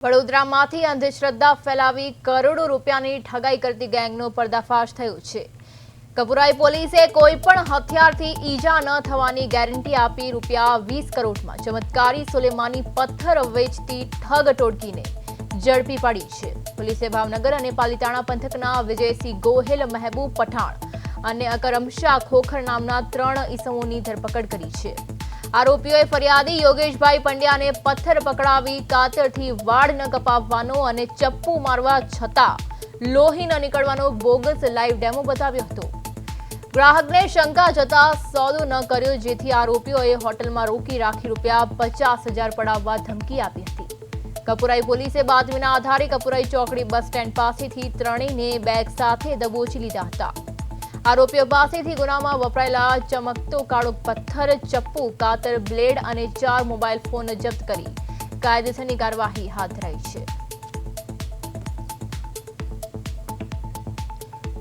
વડોદરામાંથી અંધશ્રદ્ધા ફેલાવી કરોડો રૂપિયાની ઠગાઈ કરતી ગેંગનો પર્દાફાશ થયો છે। કપુરાઈ પોલીસે કોઈપણ હથિયારથી ઈજા ન થવાની ગેરંટી આપી ₹20 કરોડમાં ચમત્કારી સુલેમાની પથ્થર વેચતી ઠગ ટોળકીને ઝડપી પાડી છે। પોલીસે ભાવનગર અને પાલિતાણા પંથકના વિજયસિંહ ગોહિલ, મહેબૂબ પઠાણ અને કરમશાહ ખોખર નામના 3 ઈસમોની ધરપકડ કરી છે। આરોપીઓએ ફરિયાદી યોગેશભાઈ પંડ્યાને પથ્થર પકડાવી કાતરથી વાળ ન કપાવવાનો અને ચપ્પુ મારવા છતાં લોહી ન નીકળવાનો બોગસ લાઈવ ડેમો બતાવ્યો હતો। ગ્રાહકને શંકા જતા સોદો ન કર્યો, જેથી આરોપીઓએ હોટલમાં રોકી રાખી ₹50,000 પડાવવા ધમકી આપી હતી। કપુરાઈ પોલીસે બાતમીના આધારે કપુરાઈ ચોકડી બસ સ્ટેન્ડ પાસેથી ત્રણેયને બેગ સાથે દબોચી લીધા હતા। આરોપીઓ પાસેથી ગુનામાં વપરાયેલા ચમકતો કાળો પથ્થર, ચપ્પુ, કાતર, બ્લેડ અને 4 મોબાઈલ ફોન જપ્ત કરી કાયદેસરની કાર્યવાહી હાથ ધરાઈ છે।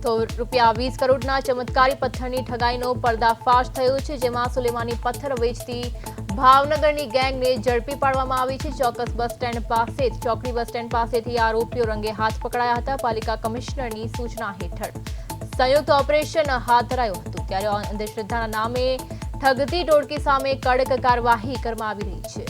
તો ₹20 કરોડના ચમત્કારી પથ્થરની ઠગાઈનો પર્દાફાશ થયો છે, જેમાં સુલેમાની પથ્થર વેચતી ભાવનગરની ગેંગને ઝડપી પાડવામાં આવી છે। ચોક્કસ બસ સ્ટેન્ડ પાસે ચોકડી બસ સ્ટેન્ડ પાસેથી આરોપીઓ રંગે હાથ પકડાયા હતા। પાલિકા કમિશનરની સૂચના હેઠળ સંયુક્ત ઓપરેશન હાથ ધરાયું હતું, ત્યારે અંધશ્રદ્ધાના નામે ઠગતી ટોળકી સામે કડક કાર્યવાહી કરવામાં આવી રહી છે।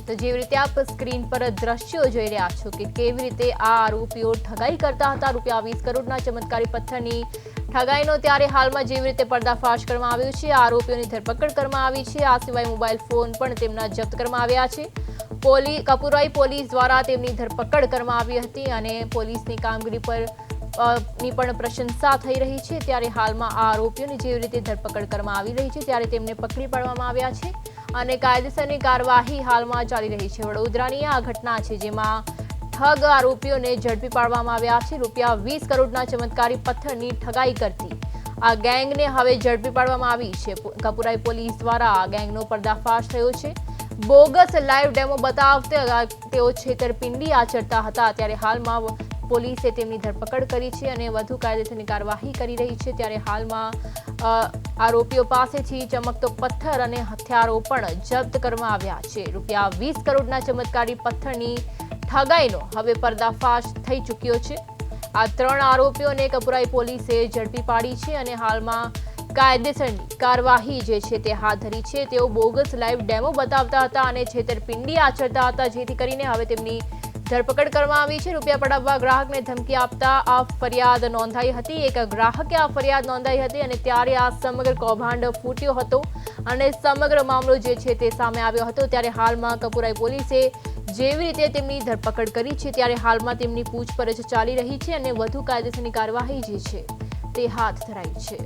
તો જેવી રીતે આપ સ્ક્રીન પર દ્રશ્યો જોઈ રહ્યા છો કે કેવી રીતે આ આરોપીઓ ઠગાઈ કરતા હતા ₹20 કરોડના ચમત્કારી પથ્થરની ઠગાઈનો, ત્યારે હાલમાં જેવી રીતે પર્દાફાશ કરવામાં આવ્યો છે, આરોપીઓની ધરપકડ કરવામાં આવી છે। આ સિવાય મોબાઈલ ફોન પણ તેમના જપ્ત કરવામાં આવ્યા છે। કપુરાઈ પોલીસ દ્વારા તેમની ધરપકડ કરવામાં આવી હતી અને પોલીસની કામગીરી પર પણ પ્રશંસા થઈ રહી છે। ત્યારે હાલમાં આ આરોપીઓની જેવી રીતે ધરપકડ કરવામાં આવી રહી છે, ત્યારે તેમને પકડી પાડવામાં આવ્યા છે અને કાયદેસરની કાર્યવાહી હાલમાં ચાલી રહી છે। વડોદરાની આ ઘટના છે, જેમાં ઠગ આરોપીઓને ઝડપી પાડવામાં આવ્યા છે। ₹20 કરોડના ચમત્કારી પથ્થરની ઠગાઈ કરતી આ ગેંગને હવે ઝડપી પાડવામાં આવી છે। કપુરાઈ પોલીસ દ્વારા આ ગેંગનો પર્દાફાશ થયો છે। બોગસ લાઈવ ડેમો બતાવતા તેઓ છેતરપિંડી આચરતા હતા, ત્યારે હાલમાં પોલીસે તેમની ધરપકડ કરી છે અને વધુ કાયદેસરની કાર્યવાહી કરી રહી છે। ત્યારે હાલમાં આરોપીઓ પાસેથી ચમકતો પથ્થર અને હથિયારો પણ જપ્ત કરવામાં આવ્યા છે। ₹20 કરોડના ચમત્કારી પથ્થરની ઠગાઈનો હવે પર્દાફાશ થઈ ચૂક્યો છે। આ 3 આરોપીઓને કપુરાઈ પોલીસે ઝડપી પાડી છે અને હાલમાં કાયદેસરની કાર્યવાહી જે છે તે હાથ ધરી છે। તેઓ બોગસ લાઈવ ડેમો બતાવતા હતા અને છેતરપિંડી આચરતા હતા, જેથી કરીને હવે તેમની ધરપકડ કરવામાં આવી છે। રૂપિયા પડાવવા ગ્રાહકને ધમકી આપતા આ ફરિયાદ નોંધાઈ હતી। એક ગ્રાહકે આ ફરિયાદ નોંધાઈ હતી અને ત્યારે આ સમગ્ર કૌભાંડ ફૂટ્યો હતો અને સમગ્ર મામલો જે છે તે સામે આવ્યો હતો। ત્યારે હાલમાં કપુરાઈ પોલીસે જેવી રીતે તેમની ધરપકડ કરી છે, ત્યારે હાલમાં તેમની પૂછપરછ ચાલી રહી છે અને વધુ કાયદેસરની કાર્યવાહી જે છે તે હાથ ધરાઈ છે।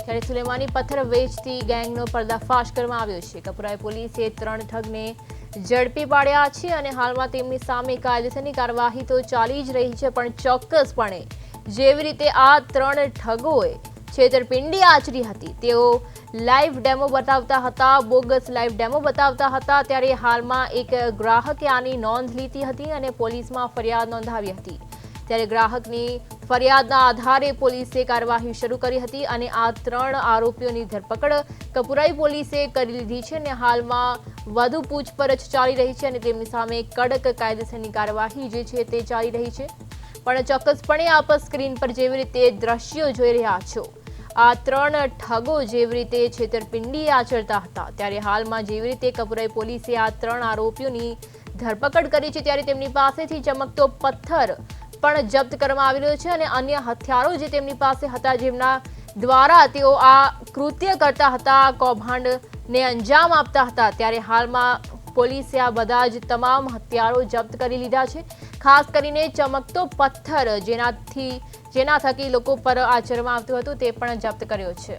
ત્યારે સુલેમાની પથ્થર વેચતી ગેંગનો પર્દાફાશ કરવામાં આવ્યો છે। કપુરાઈ પોલીસે 3 ઠગને ઝડપી પાડ્યા છે અને હાલમાં તેમની સામે કાયદેસરની કાર્યવાહી તો ચાલી જ રહી છે, પણ ચોક્કસપણે જેવી રીતે આ 3 ઠગોએ છેતરપિંડી આચરી હતી, તેઓ લાઈવ ડેમો બતાવતા હતા, બોગસ લાઈવ ડેમો બતાવતા હતા। ત્યારે હાલમાં એક ગ્રાહકે આની નોંધ લીધી હતી અને પોલીસમાં ફરિયાદ નોંધાવી હતી। ત્યારે ગ્રાહકની ફરિયાદના આધારે પોલીસે કાર્યવાહી શરૂ કરી હતી અને આ 3 આરોપીઓની ધરપકડ કપુરાઈ પોલીસે કરી લીધી છે અને હાલમાં વધુ પૂછપરછ ચાલી રહી છે અને તેમની સામે કડક કાયદેસરની કાર્યવાહી જે છે તે ચાલી રહી છે। પણ ચોક્કસપણે આપ સ્ક્રીન પર જેવી રીતે દ્રશ્યો જોઈ રહ્યા છો, આ 3 ઠગો જેવી રીતે છેતરપિંડી આચરતા હતા, ત્યારે હાલમાં જેવી રીતે કપુરાઈ પોલીસે આ 3 આરોપીઓની ધરપકડ કરી છે, ત્યારે તેમની પાસેથી ચમકતો પથ્થર પણ જપ્ત કરવામાં આવેલો છે અને અન્ય હથિયારો જે તેમની પાસે હતા, જેમના દ્વારા તેઓ આ કૃત્ય કરતા હતા, કૌભાંડને અંજામ આપતા હતા। ત્યારે હાલમાં પોલીસે આ બધા જ તમામ હથિયારો જપ્ત કરી લીધા છે। ખાસ કરીને ચમકતો પથ્થર જેના થકી લોકો પર આચરવામાં આવતું હતું તે પણ જપ્ત કર્યો છે।